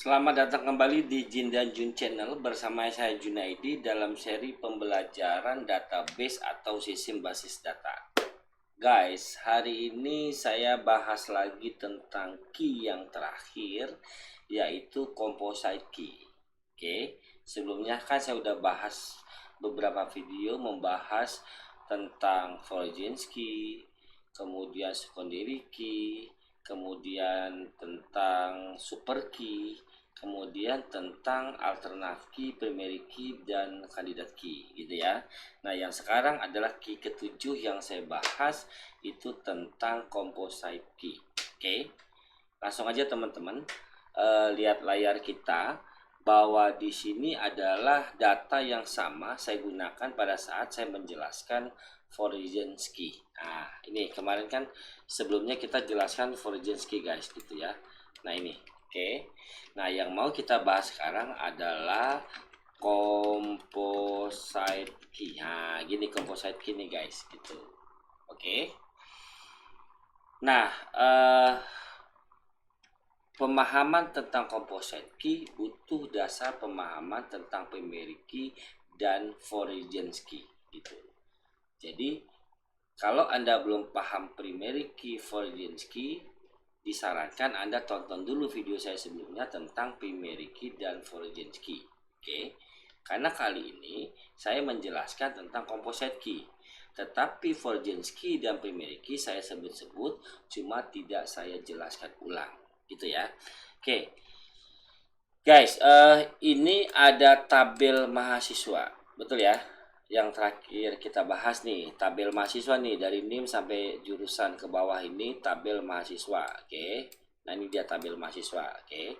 Selamat datang kembali di Jin dan Jun Channel bersama saya Junaidi dalam seri pembelajaran database atau sistem basis data. Guys, hari ini saya bahas lagi tentang key yang terakhir, yaitu composite key. Oke, sebelumnya kan saya udah bahas beberapa video membahas tentang Foraging key, kemudian secondary key, kemudian tentang super key, kemudian tentang alternate key, primary key, dan kandidat key gitu ya. Nah, yang sekarang adalah key ketujuh yang saya bahas, itu tentang composite key. Oke, langsung aja teman-teman, lihat layar kita bahwa di sini adalah data yang sama saya gunakan pada saat saya menjelaskan Foraging key. Nah, ini kemarin kan sebelumnya kita jelaskan Foraging key guys gitu ya. Nah, ini. Oke. Nah, yang mau kita bahas sekarang adalah composite key. Nah, gini composite key nih guys gitu. Oke. Nah, pemahaman tentang composite key butuh dasar pemahaman tentang primary key dan Foraging key gitu. Jadi kalau Anda belum paham primary key, Foraging key, disarankan Anda tonton dulu video saya sebelumnya tentang primary key dan Foraging key. Oke. Karena kali ini saya menjelaskan tentang composite key. Tetapi Foraging key dan primary key saya sebut-sebut, cuma tidak saya jelaskan ulang. Gitu ya. Oke. Guys, ini ada tabel mahasiswa. Betul ya? Yang terakhir kita bahas nih, tabel mahasiswa nih dari NIM sampai jurusan ke bawah ini tabel mahasiswa. Oke. Nah, ini dia tabel mahasiswa. Oke.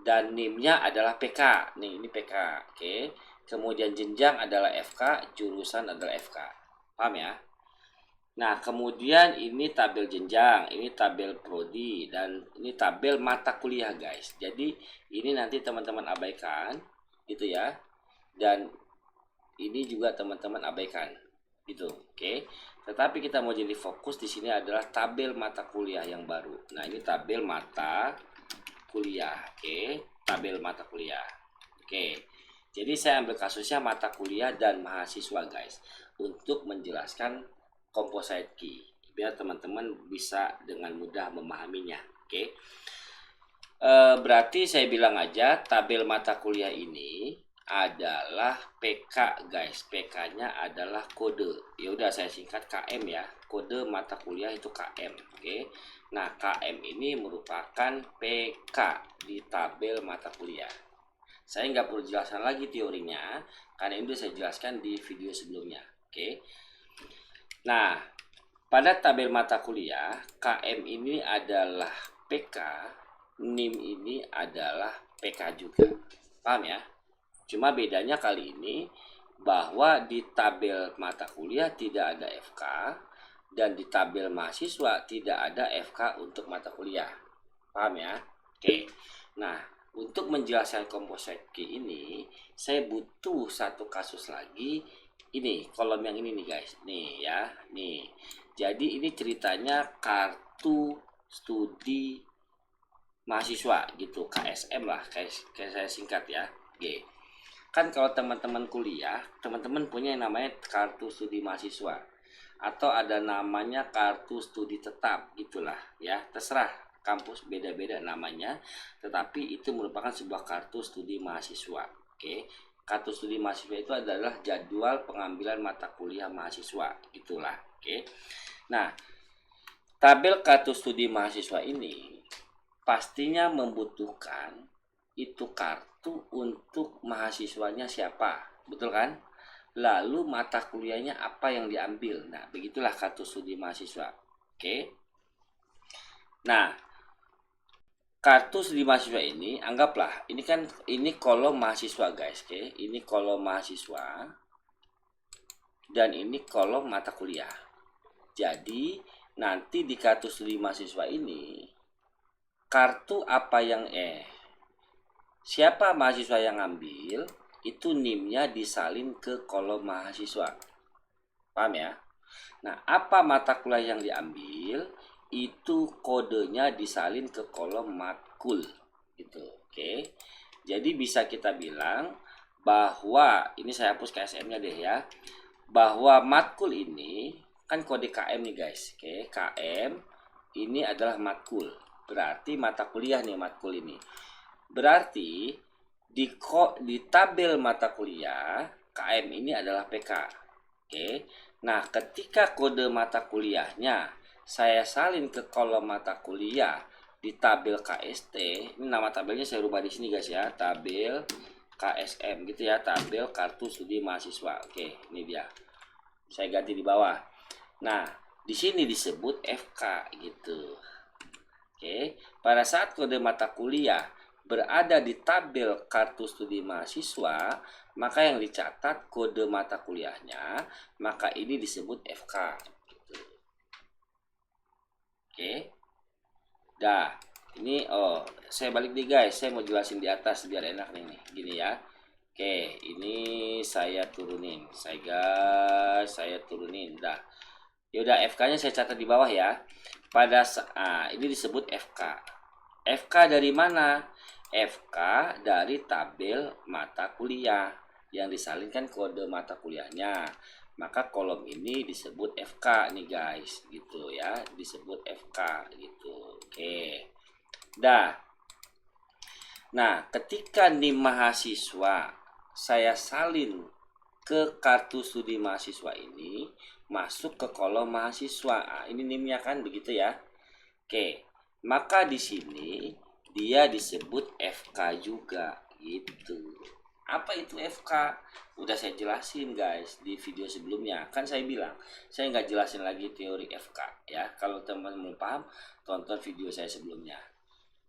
Dan NIM-nya adalah PK. Nih, ini PK. Oke. Kemudian jenjang adalah FK, jurusan adalah FK. Paham ya? Nah, kemudian ini tabel jenjang, ini tabel prodi, dan ini tabel mata kuliah guys. Jadi ini nanti teman-teman abaikan gitu ya. Dan ini juga teman-teman abaikan gitu. Oke. Tetapi kita mau jadi fokus di sini adalah tabel mata kuliah yang baru. Nah, ini tabel mata kuliah. Oke. Tabel mata kuliah. Oke. Jadi saya ambil kasusnya mata kuliah dan mahasiswa guys untuk menjelaskan composite key biar teman-teman bisa dengan mudah memahaminya. Oke. Berarti saya bilang aja tabel mata kuliah ini adalah PK guys. PK-nya adalah kode. Ya udah saya singkat KM ya. Kode mata kuliah itu KM. Oke. Nah, KM ini merupakan PK di tabel mata kuliah. Saya nggak perlu jelaskan lagi teorinya karena ini sudah saya jelaskan di video sebelumnya. Oke. Nah, pada tabel mata kuliah, KM ini adalah PK, NIM ini adalah PK juga. Paham ya? Cuma bedanya kali ini bahwa di tabel mata kuliah tidak ada FK dan di tabel mahasiswa tidak ada FK untuk mata kuliah. Paham ya? Oke. Nah, untuk menjelaskan composite key ini, saya butuh satu kasus lagi. Ini kolom yang ini nih guys. Nih ya, nih. Jadi ini ceritanya kartu studi mahasiswa gitu, KSM lah, kayak saya singkat ya. Oke. Kan kalau teman-teman kuliah, teman-teman punya yang namanya kartu studi mahasiswa atau ada namanya kartu studi tetap gitulah ya, terserah kampus beda-beda namanya, tetapi itu merupakan sebuah kartu studi mahasiswa. Oke. Kartu studi mahasiswa itu adalah jadwal pengambilan mata kuliah mahasiswa gitulah. Oke. Nah, tabel kartu studi mahasiswa ini pastinya membutuhkan itu kartu untuk mahasiswanya siapa, betul kan? Lalu mata kuliahnya apa yang diambil. Nah, begitulah kartu studi mahasiswa. Oke. Nah, kartu studi mahasiswa ini anggaplah ini kan ini kolom mahasiswa guys. Oke. Ini kolom mahasiswa dan ini kolom mata kuliah. Jadi nanti di kartu studi mahasiswa ini kartu apa yang siapa mahasiswa yang ngambil itu NIM-nya disalin ke kolom mahasiswa. Paham ya? Nah, apa mata kuliah yang diambil itu kodenya disalin ke kolom matkul gitu. Oke, jadi bisa kita bilang bahwa ini saya hapus KSM-nya deh ya, bahwa matkul ini kan kode KM nih guys. Oke, KM ini adalah matkul, berarti mata kuliah nih matkul ini. Berarti di tabel mata kuliah KM ini adalah PK. Oke. Nah, ketika kode mata kuliahnya saya salin ke kolom mata kuliah di tabel KST, ini nama tabelnya saya rubah di sini guys ya, tabel KSM gitu ya, tabel kartu studi mahasiswa. Oke, ini dia. Saya ganti di bawah. Nah, di sini disebut FK gitu. Oke, pada saat kode mata kuliah berada di tabel kartu studi mahasiswa, maka yang dicatat kode mata kuliahnya, maka ini disebut FK. Gitu. Oke, dah. Ini saya balik nih guys, saya mau jelasin di atas biar enak nih, gini ya. Oke, ini saya turunin, saya turunin, dah. Yaudah, FK-nya saya catat di bawah ya. Pada saat ini disebut FK. FK dari mana? FK dari tabel mata kuliah yang disalinkan kode mata kuliahnya. Maka kolom ini disebut FK nih guys, gitu ya. Disebut FK gitu. Oke. Dah. Nah, ketika nih mahasiswa saya salin ke kartu studi mahasiswa ini, masuk ke kolom mahasiswa. Nah, ini NIM-nya kan begitu ya. Oke, maka di sini dia disebut FK juga gitu. Apa itu FK? Udah saya jelasin guys di video sebelumnya. Kan saya bilang, saya nggak jelasin lagi teori FK ya. Kalau teman-teman paham, tonton video saya sebelumnya.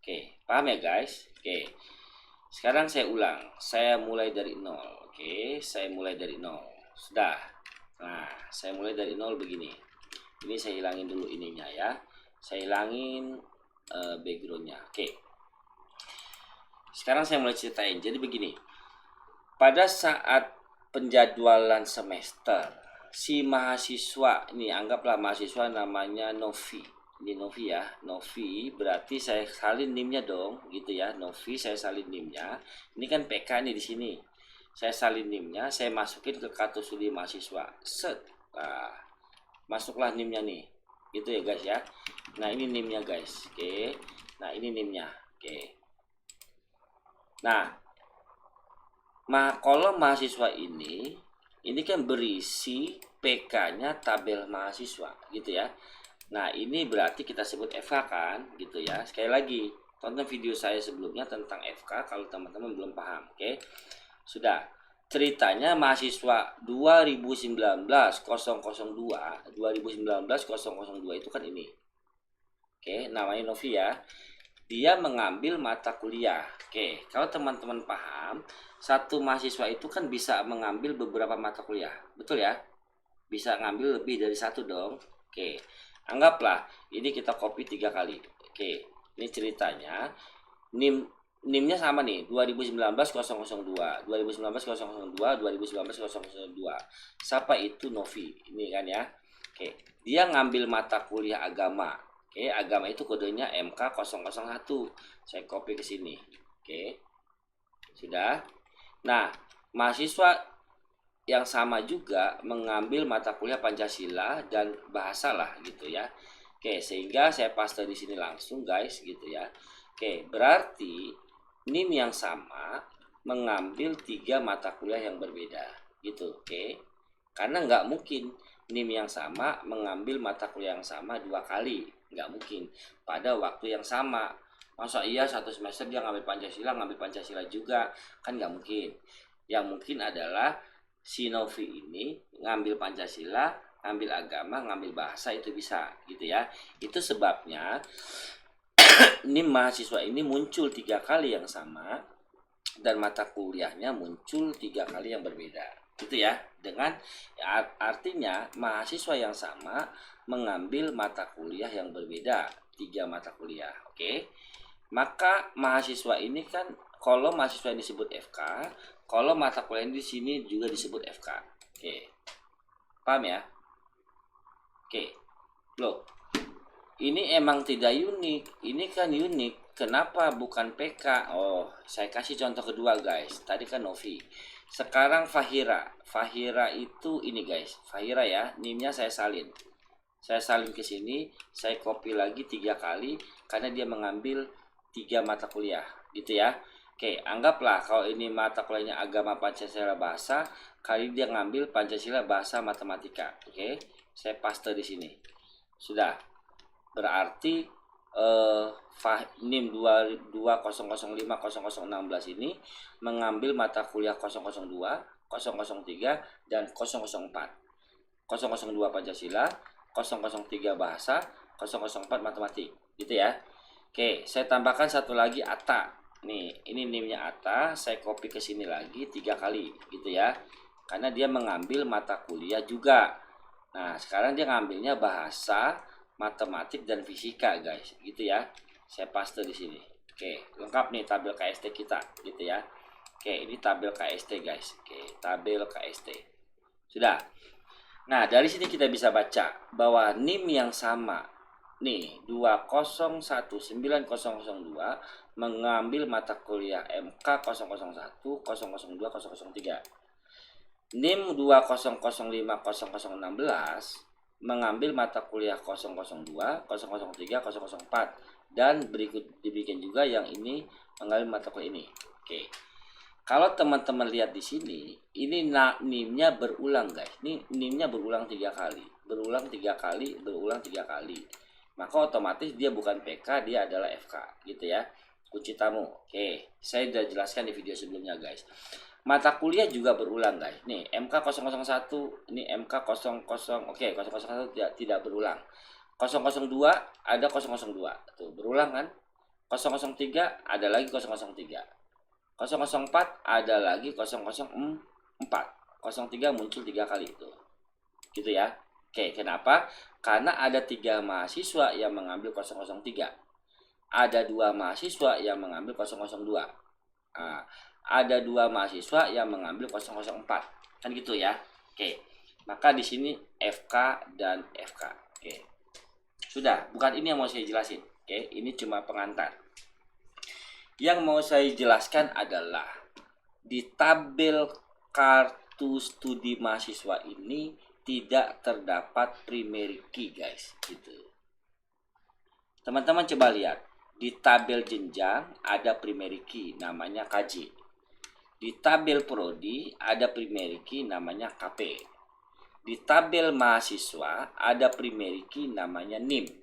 Oke, paham ya guys? Oke. Sekarang saya ulang. Saya mulai dari nol. Oke, saya mulai dari nol. Sudah. Nah, saya mulai dari nol begini. Ini saya hilangin dulu ininya ya. Saya hilangin backgroundnya. Oke. Sekarang saya mulai ceritain. Jadi begini. Pada saat penjadwalan semester, si mahasiswa, ini anggaplah mahasiswa namanya Novi. Ini Novi ya, Novi berarti saya salin NIM-nya dong, gitu ya. Novi saya salin NIM-nya. Ini kan PK nih di sini. Saya salin NIM-nya, saya masukin ke kartu studi mahasiswa. Set. Nah, masuklah NIM-nya nih. Gitu ya guys ya. Nah, ini NIM-nya guys. Oke. Nah, ini NIM-nya. Oke. Nah, kolom mahasiswa ini kan berisi PK-nya tabel mahasiswa gitu ya. Nah, ini berarti kita sebut FK kan gitu ya. Sekali lagi, tonton video saya sebelumnya tentang FK kalau teman-teman belum paham, oke. Sudah. Ceritanya mahasiswa 2019 002 itu kan ini. Oke, namanya Novi ya. Dia mengambil mata kuliah. Oke, kalau teman-teman paham, satu mahasiswa itu kan bisa mengambil beberapa mata kuliah. Betul ya? Bisa ngambil lebih dari satu dong. Oke, anggaplah ini kita copy 3 kali. Oke, ini ceritanya. NIM-nya sama nih, 2019 002, 2019 002, 2019 002. Siapa itu? Novi. Ini kan ya. Oke, dia ngambil mata kuliah agama. Oke, agama itu kodenya MK001. Saya copy ke sini. Oke. Sudah. Nah, mahasiswa yang sama juga mengambil mata kuliah Pancasila dan bahasa lah gitu ya. Oke, sehingga saya paste di sini langsung guys gitu ya. Oke, berarti NIM yang sama mengambil 3 mata kuliah yang berbeda gitu. Oke. Karena nggak mungkin NIM yang sama mengambil mata kuliah yang sama 2 kali, nggak mungkin pada waktu yang sama. Masa iya satu semester dia ngambil Pancasila juga, kan nggak mungkin. Yang mungkin adalah si Novi ini ngambil Pancasila, ngambil agama, ngambil bahasa, itu bisa gitu ya. Itu sebabnya ini mahasiswa ini muncul 3 kali yang sama dan mata kuliahnya muncul 3 kali yang berbeda gitu ya. Dengan artinya mahasiswa yang sama mengambil mata kuliah yang berbeda, 3 mata kuliah. Oke, maka mahasiswa ini kan kolom mahasiswa ini disebut FK, kolom mata kuliah ini di sini juga disebut FK. Oke, paham ya? Oke, loh, ini emang tidak unik, ini kan unik. Kenapa bukan PK? Oh, saya kasih contoh kedua guys. Tadi kan Novi. Sekarang Fahira. Fahira itu ini guys. Fahira ya, NIM-nya saya salin. Saya salin ke sini, saya copy lagi 3 kali karena dia mengambil 3 mata kuliah, gitu ya. Oke, anggaplah kalau ini mata kuliahnya agama Pancasila bahasa, kali dia ngambil Pancasila bahasa matematika. Oke, saya paste di sini. Sudah. Berarti NIM 220050016 ini mengambil mata kuliah 002, 003 dan 004. 002 Pancasila, 003 bahasa, 004 matematik, gitu ya. Oke, saya tambahkan satu lagi ATA. Nih, ini NIM-nya ATA, saya copy ke sini lagi 3 kali, gitu ya. Karena dia mengambil mata kuliah juga. Nah, sekarang dia ngambilnya bahasa, matematik dan fisika guys, gitu ya. Saya paste di sini. Oke, lengkap nih tabel KST kita, gitu ya. Oke, ini tabel KST guys. Oke, tabel KST. Sudah. Nah, dari sini kita bisa baca bahwa NIM yang sama nih 2019002 mengambil mata kuliah MK 001, 002, 003. NIM 2005016 mengambil mata kuliah 002, 003, 004 dan berikut dibikin juga yang ini mengambil mata kuliah ini. Oke. Kalau teman-teman lihat di sini, ini NIM-nya berulang guys. Ini NIM-nya berulang 3 kali, berulang 3 kali, berulang 3 kali. Maka otomatis dia bukan PK, dia adalah FK, gitu ya. Kunci tamu. Oke, saya sudah jelaskan di video sebelumnya guys. Mata kuliah juga berulang guys. Nih MK 001, ini MK 00. Oke, 001 tidak berulang. 002 ada 002. Tuh, berulang kan? 003 ada lagi 003. 004 ada lagi 004. 03 muncul 3 kali itu. Gitu ya. Oke, kenapa? Karena ada 3 mahasiswa yang mengambil 003. Ada 2 mahasiswa yang mengambil 002. Nah, ada 2 mahasiswa yang mengambil 004. Kan gitu ya. Oke. Maka di sini FK dan FK. Oke. Sudah, bukan ini yang mau saya jelasin. Oke, ini cuma pengantar. Yang mau saya jelaskan adalah di tabel kartu studi mahasiswa ini tidak terdapat primary key guys, gitu. Teman-teman coba lihat. Di tabel jenjang ada primary key namanya KJ. Di tabel prodi ada primary key namanya KP. Di tabel mahasiswa ada primary key namanya NIM.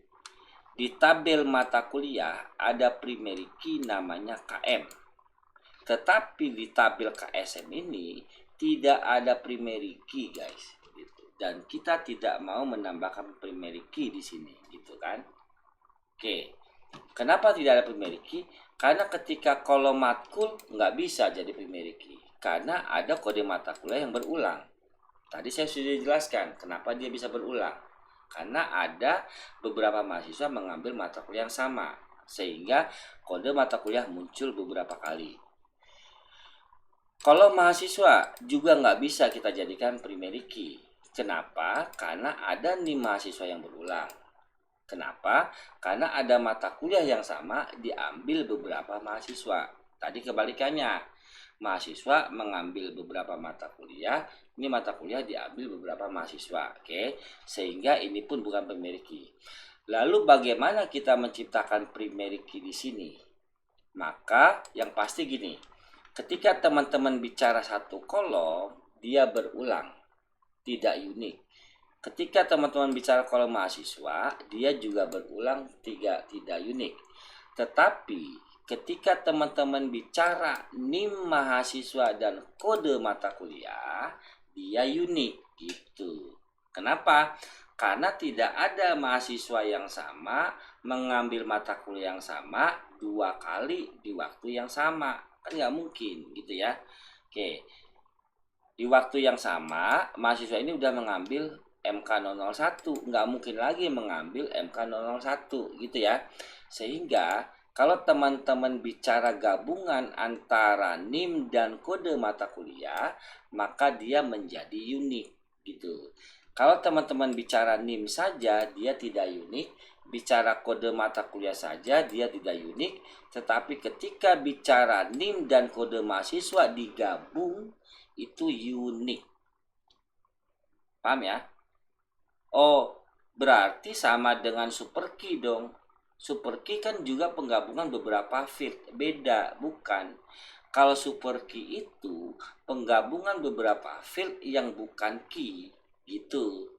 Di tabel mata kuliah ada primary key namanya KM. Tetapi di tabel KSM ini tidak ada primary key guys, gitu. Dan kita tidak mau menambahkan primary key di sini, gitu kan? Oke. Kenapa tidak ada primary key? Karena ketika kolom matkul nggak bisa jadi primary key. Karena ada kode mata kuliah yang berulang. Tadi saya sudah jelaskan kenapa dia bisa berulang. Karena ada beberapa mahasiswa mengambil mata kuliah yang sama. Sehingga kode mata kuliah muncul beberapa kali. Kalau mahasiswa juga nggak bisa kita jadikan primary key. Kenapa? Karena ada nih mahasiswa yang berulang. Kenapa? Karena ada mata kuliah yang sama diambil beberapa mahasiswa. Tadi kebalikannya. Mahasiswa mengambil beberapa mata kuliah, ini mata kuliah diambil beberapa mahasiswa. Oke. Sehingga ini pun bukan primary key. Lalu bagaimana kita menciptakan primary key di sini? Maka yang pasti gini. Ketika teman-teman bicara satu kolom, dia berulang. Tidak unik. Ketika teman-teman bicara kolom mahasiswa, dia juga berulang tidak unik. Tetapi ketika teman-teman bicara NIM mahasiswa dan kode mata kuliah, dia unik gitu. Kenapa? Karena tidak ada mahasiswa yang sama mengambil mata kuliah yang sama 2 kali di waktu yang sama. Kan nggak mungkin gitu ya. Oke. Di waktu yang sama, mahasiswa ini udah mengambil MK001, nggak mungkin lagi mengambil MK001 gitu ya. Sehingga kalau teman-teman bicara gabungan antara NIM dan kode mata kuliah, maka dia menjadi unik gitu. Kalau teman-teman bicara NIM saja, dia tidak unik. bicara kode mata kuliah saja dia tidak unik, tetapi ketika bicara NIM dan kode mahasiswa digabung itu unik. Paham ya? Oh, berarti sama dengan super key dong. Super key kan juga penggabungan beberapa field. Beda, bukan. Kalau super key itu penggabungan beberapa field yang bukan key, gitu.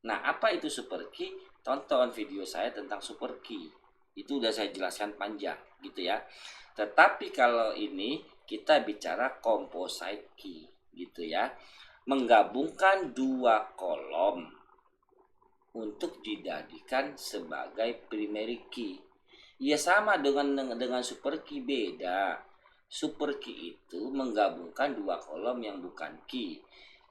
Nah, apa itu super key? Tonton video saya tentang super key. Itu udah saya jelaskan panjang, gitu ya. Tetapi kalau ini kita bicara composite key, gitu ya. Menggabungkan dua kolom untuk dijadikan sebagai primary key. Ya sama dengan super key, beda. Super key itu menggabungkan dua kolom yang bukan key.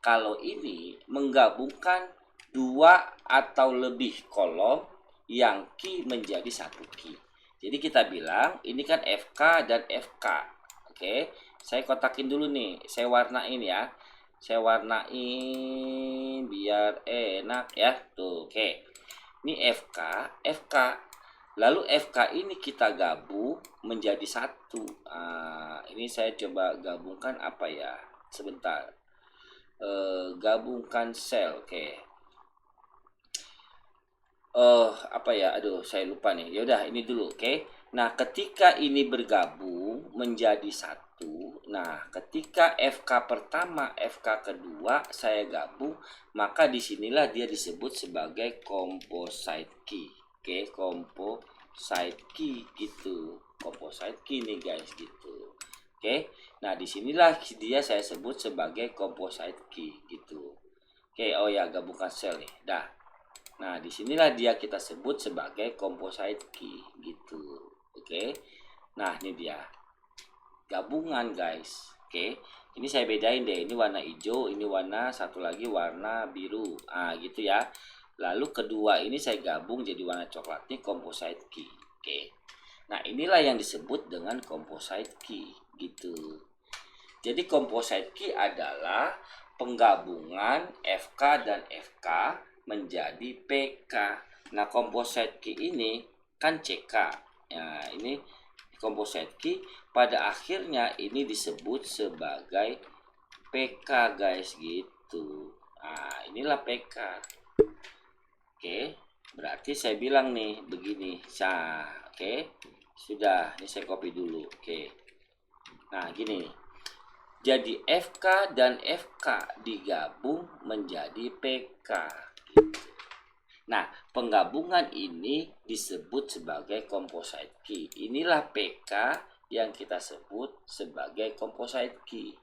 Kalau ini menggabungkan dua atau lebih kolom yang key menjadi satu key. Jadi kita bilang ini kan FK dan FK. Oke, saya kotakin dulu nih, saya warnain ya. Saya warnain biar enak ya. Tuh, oke. Ini FK, FK. Lalu FK ini kita gabung menjadi satu. Ini saya coba gabungkan apa ya? Sebentar. Gabungkan sel, oke. Apa ya? Aduh, saya lupa nih. Ya udah, ini dulu, oke. Nah, ketika ini bergabung menjadi satu, nah, ketika FK pertama, FK kedua saya gabung, maka disinilah dia disebut sebagai composite key. Oke, composite key gitu. Composite key nih guys gitu. Oke, nah disinilah dia saya sebut sebagai composite key gitu. Oke, oh ya, gabungkan sel nih. Dah. Nah, disinilah dia kita sebut sebagai composite key gitu. Oke. Nah, ini dia. Gabungan, guys. Oke. Ini saya bedain deh. Ini warna hijau, ini warna satu lagi warna biru. Gitu ya. Lalu kedua ini saya gabung jadi warna coklat. Ini composite key. Oke. Nah, inilah yang disebut dengan composite key gitu. Jadi composite key adalah penggabungan FK dan FK menjadi PK. Nah, composite key ini kan CK. Nah, ini composite key pada akhirnya ini disebut sebagai PK guys gitu. Nah, inilah PK. Oke, berarti saya bilang nih begini. Oke. Sudah, ini saya copy dulu. Oke. Nah, gini nih. Jadi FK dan FK digabung menjadi PK. Nah, penggabungan ini disebut sebagai composite key. Inilah PK yang kita sebut sebagai composite key.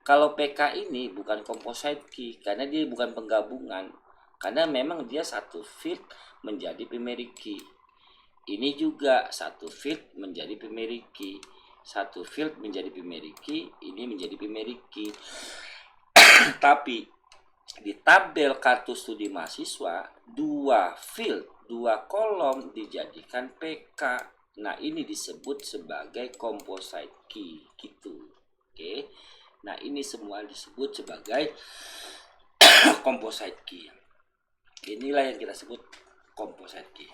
Kalau PK ini bukan composite key karena dia bukan penggabungan. Karena memang dia satu field menjadi primary key. Ini juga satu field menjadi primary key. Satu field menjadi primary key, ini menjadi primary key. Tapi di tabel kartu studi mahasiswa, dua field, dua kolom dijadikan PK. Nah, ini disebut sebagai composite key gitu. Oke. Nah, ini semua disebut sebagai composite key. Inilah yang kita sebut composite key.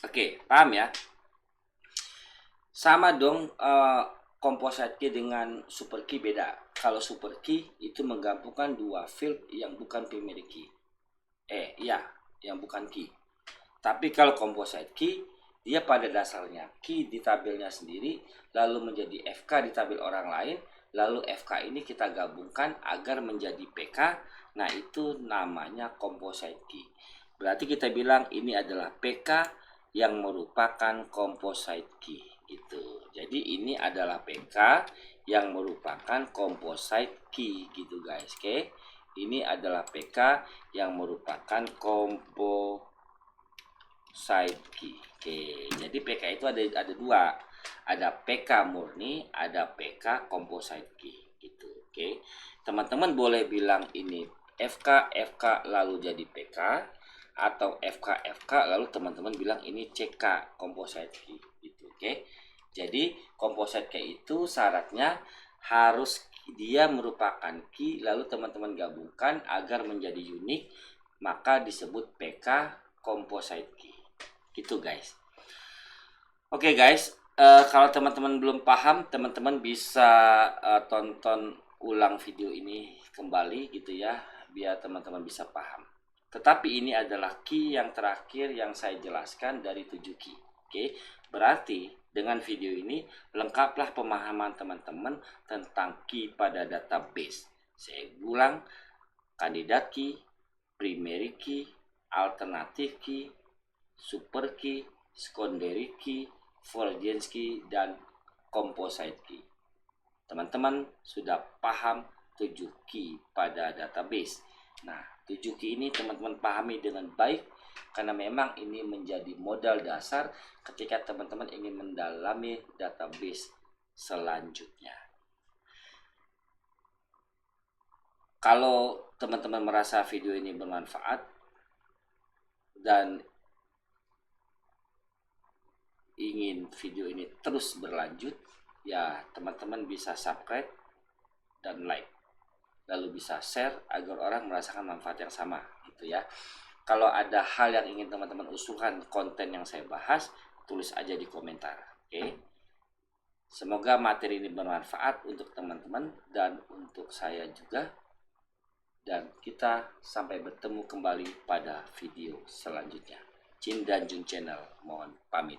Oke, paham ya? Sama dong, composite key dengan super key beda. Kalau super key itu menggabungkan dua field yang bukan primary key. Yang bukan key. Tapi kalau composite key, dia pada dasarnya key di tabelnya sendiri, lalu menjadi FK di tabel orang lain, lalu FK ini kita gabungkan agar menjadi PK. Nah, itu namanya composite key. Berarti kita bilang ini adalah PK yang merupakan composite key gitu. Jadi ini adalah PK yang merupakan composite key gitu guys. Oke. Ini adalah PK yang merupakan composite key. Oke. Jadi PK itu ada dua. Ada PK murni, ada PK composite key gitu. Oke. Teman-teman boleh bilang ini FK lalu jadi PK, atau FK lalu teman-teman bilang ini CK composite key gitu. Oke. Jadi composite key itu syaratnya harus dia merupakan key lalu teman-teman gabungkan agar menjadi unik, maka disebut PK composite key. gitu guys. Oke guys, kalau teman-teman belum paham, teman-teman bisa tonton ulang video ini kembali gitu ya, biar teman-teman bisa paham. Tetapi ini adalah key yang terakhir yang saya jelaskan dari 7 key. Oke, berarti dengan video ini lengkaplah pemahaman teman-teman tentang key pada database. Saya ulang, kandidat key, primary key, alternative key, super key, secondary key, Forgeance key, dan composite key. Teman-teman sudah paham 7 key pada database. Nah, 7 key ini teman-teman pahami dengan baik karena memang ini menjadi modal dasar ketika teman-teman ingin mendalami database selanjutnya. Kalau teman-teman merasa video ini bermanfaat dan ingin video ini terus berlanjut, ya teman-teman bisa subscribe dan like, lalu bisa share agar orang merasakan manfaat yang sama gitu ya. Kalau ada hal yang ingin teman-teman usulkan konten yang saya bahas, tulis aja di komentar. Oke. Semoga materi ini bermanfaat untuk teman-teman dan untuk saya juga. Dan kita sampai bertemu kembali pada video selanjutnya. Cin dan Jun Channel mohon pamit.